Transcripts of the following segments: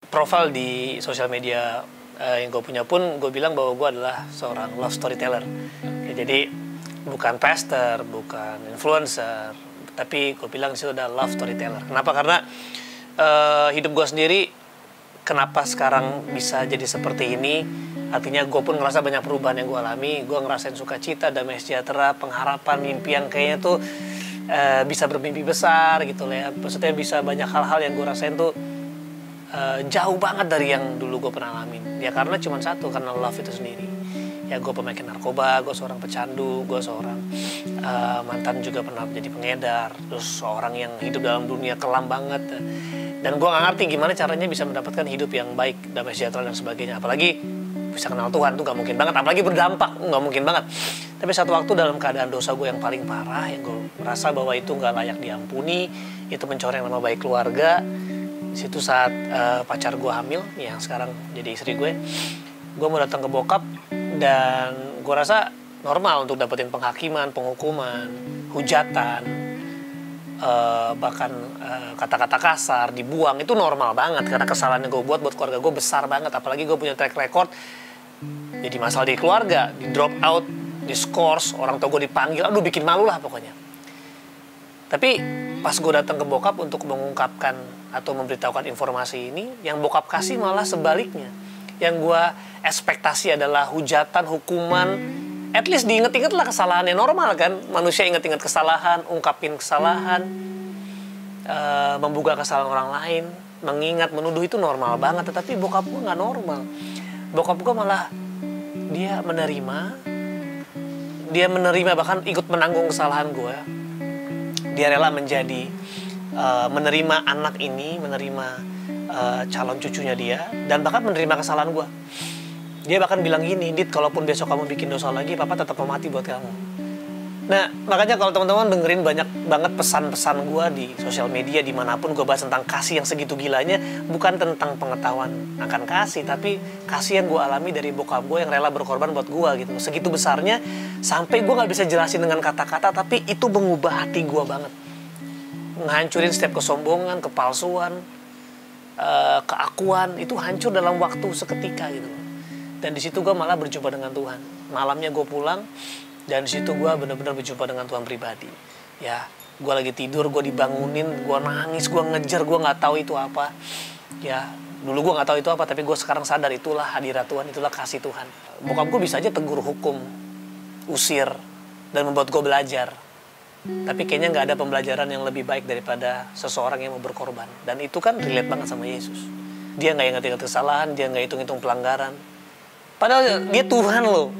profil di sosial media yang gue punya pun gue bilang bahwa gue adalah seorang love storyteller. Ya, jadi bukan pastor, bukan influencer, tapi gue bilang di situ adalah love storyteller. Kenapa? Karena hidup gue sendiri kenapa sekarang bisa jadi seperti ini. Artinya gue pun ngerasa banyak perubahan yang gue alami. Gue ngerasain sukacita, damai sejahtera, pengharapan, impian kayaknya tuh bisa bermimpi besar gitu lah ya. Maksudnya bisa banyak hal-hal yang gue rasain tuh jauh banget dari yang dulu gue pernah alamin. Ya karena cuma satu, karena love itu sendiri. Ya gue pemakai narkoba, gue seorang pecandu, gue seorang mantan juga pernah menjadi pengedar, terus seorang yang hidup dalam dunia kelam banget. Dan gue gak ngerti gimana caranya bisa mendapatkan hidup yang baik, damai sejahtera dan sebagainya. Apalagi bisa kenal Tuhan tuh gak mungkin banget, apalagi berdampak gak mungkin banget. Tapi satu waktu dalam keadaan dosa gue yang paling parah, yang gue merasa bahwa itu gak layak diampuni, itu mencoreng nama baik keluarga. Situ saat pacar gue hamil, yang sekarang jadi istri gue mau datang ke bokap, dan gue rasa normal untuk dapetin penghakiman, penghukuman, hujatan, bahkan kata-kata kasar, dibuang, itu normal banget. Karena kesalahan yang gue buat keluarga gue besar banget. Apalagi gue punya track record jadi masalah di keluarga, di drop out, di skors, orang tua gue dipanggil, aduh bikin malu lah pokoknya. Tapi pas gue datang ke bokap untuk mengungkapkan atau memberitahukan informasi ini, yang bokap kasih malah sebaliknya. Yang gue ekspektasi adalah hujatan, hukuman, at least diinget-inget lah kesalahannya. Normal kan, manusia inget-inget kesalahan, ungkapin kesalahan, membuka kesalahan orang lain, mengingat, menuduh, itu normal banget. Tetapi bokap gue gak normal. Bokap gue malah dia menerima bahkan ikut menanggung kesalahan gue. Dia rela menjadi menerima anak ini, menerima calon cucunya dia, dan bahkan menerima kesalahan gue. Dia bahkan bilang gini, Dit, kalaupun besok kamu bikin dosa lagi, papa tetap mau mati buat kamu. Nah, makanya kalau teman-teman dengerin banyak banget pesan-pesan gue di sosial media, dimanapun gue bahas tentang kasih yang segitu gilanya, bukan tentang pengetahuan akan kasih, tapi kasih yang gue alami dari bokap gue yang rela berkorban buat gue gitu. Segitu besarnya, sampai gue gak bisa jelasin dengan kata-kata, tapi itu mengubah hati gue banget. Menghancurin setiap kesombongan, kepalsuan, keakuan, itu hancur dalam waktu seketika gitu. Dan di situ gue malah berjumpa dengan Tuhan. Malamnya gue pulang, dan di situ gue benar-benar berjumpa dengan Tuhan pribadi. Ya, gue lagi tidur, gue dibangunin, gue nangis, gue ngejar, gue nggak tahu itu apa. Ya, dulu gue nggak tahu itu apa, tapi gue sekarang sadar itulah hadirat Tuhan, itulah kasih Tuhan. Bokap gue bisa aja tegur, hukum, usir, dan membuat gue belajar. Tapi kayaknya nggak ada pembelajaran yang lebih baik daripada seseorang yang mau berkorban. Dan itu kan relate banget sama Yesus. Dia nggak ingat-ingat kesalahan, dia nggak hitung-hitung pelanggaran. Padahal dia Tuhan loh.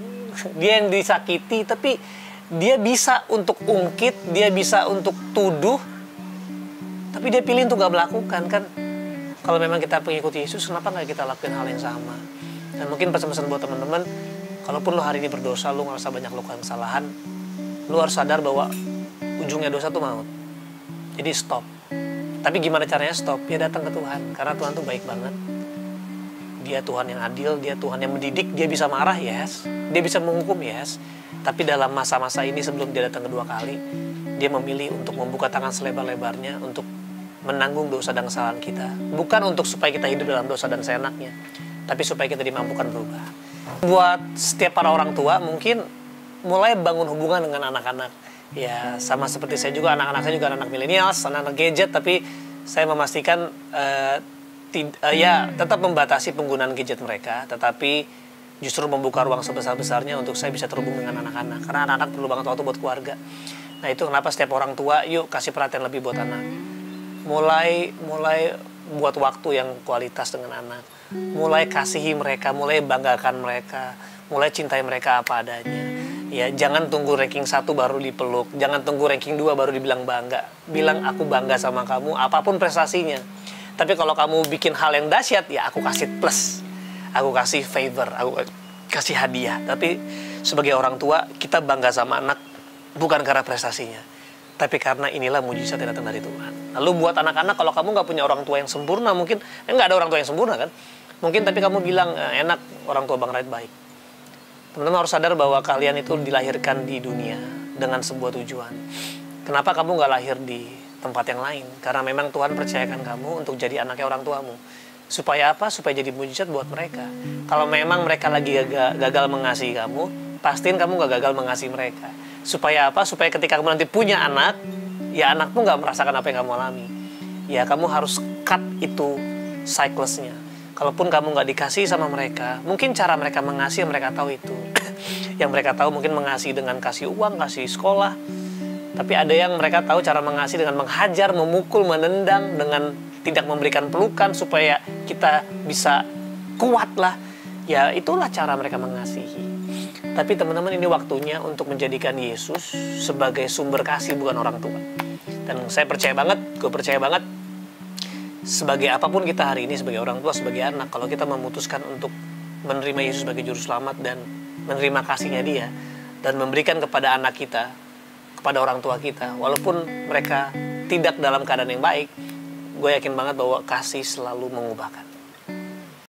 Dia yang disakiti, tapi dia bisa untuk ungkit, dia bisa untuk tuduh, tapi dia pilih untuk gak melakukan kan. Kalau memang kita mengikuti Yesus, kenapa gak kita lakukan hal yang sama? Dan mungkin pesan-pesan buat teman-teman, kalaupun lo hari ini berdosa, lo ngerasa banyak melakukan kesalahan, lo harus sadar bahwa ujungnya dosa tuh maut. Jadi stop. Tapi gimana caranya stop? Ya datang ke Tuhan, karena Tuhan tuh baik banget. Dia Tuhan yang adil, dia Tuhan yang mendidik. Dia bisa marah, yes. Dia bisa menghukum, yes. Tapi dalam masa-masa ini sebelum dia datang kedua kali, dia memilih untuk membuka tangan selebar-lebarnya untuk menanggung dosa dan kesalahan kita. Bukan untuk supaya kita hidup dalam dosa dan seenaknya, tapi supaya kita dimampukan berubah. Buat setiap para orang tua, mungkin mulai bangun hubungan dengan anak-anak. Ya, sama seperti saya juga, anak-anak saya juga anak milenial, anak-anak gadget, tapi saya memastikan ya tetap membatasi penggunaan gadget mereka, tetapi justru membuka ruang sebesar-besarnya untuk saya bisa terhubung dengan anak-anak. Karena anak-anak perlu banget waktu buat keluarga. Nah itu kenapa setiap orang tua, yuk kasih perhatian lebih buat anak. Mulai buat waktu yang kualitas dengan anak. Mulai kasihi mereka, mulai banggakan mereka, mulai cintai mereka apa adanya. Ya jangan tunggu ranking 1 baru dipeluk, jangan tunggu ranking 2 baru dibilang bangga. Bilang aku bangga sama kamu, apapun prestasinya. Tapi kalau kamu bikin hal yang dahsyat, ya aku kasih plus. Aku kasih favor, aku kasih hadiah. Tapi sebagai orang tua, kita bangga sama anak bukan karena prestasinya, tapi karena inilah mujizat yang datang dari Tuhan. Lalu buat anak-anak, kalau kamu nggak punya orang tua yang sempurna, mungkin nggak ada orang tua yang sempurna kan? Mungkin tapi kamu bilang enak orang tua Bang Raid baik. Teman-teman harus sadar bahwa kalian itu dilahirkan di dunia dengan sebuah tujuan. Kenapa kamu nggak lahir di tempat yang lain? Karena memang Tuhan percayakan kamu untuk jadi anaknya orang tuamu. Supaya apa? Supaya jadi mujizat buat mereka. Kalau memang mereka lagi gagal mengasihi kamu, pastiin kamu gak gagal mengasihi mereka. Supaya apa? Supaya ketika kamu nanti punya anak, ya anakmu gak merasakan apa yang kamu alami. Ya kamu harus cut itu cyclesnya. Kalaupun kamu gak dikasih sama mereka, mungkin cara mereka mengasihi mereka tahu itu. Yang mereka tahu mungkin mengasihi dengan kasih uang, kasih sekolah. Tapi ada yang mereka tahu cara mengasihi dengan menghajar, memukul, menendang, dengan tidak memberikan pelukan supaya kita bisa kuat lah. Ya itulah cara mereka mengasihi. Tapi teman-teman, ini waktunya untuk menjadikan Yesus sebagai sumber kasih, bukan orang tua. Dan saya percaya banget, gue percaya banget, sebagai apapun kita hari ini, sebagai orang tua, sebagai anak, kalau kita memutuskan untuk menerima Yesus sebagai juru selamat dan menerima kasihnya dia, dan memberikan kepada anak kita, kepada orang tua kita, walaupun mereka tidak dalam keadaan yang baik, gue yakin banget bahwa kasih selalu mengubahkan.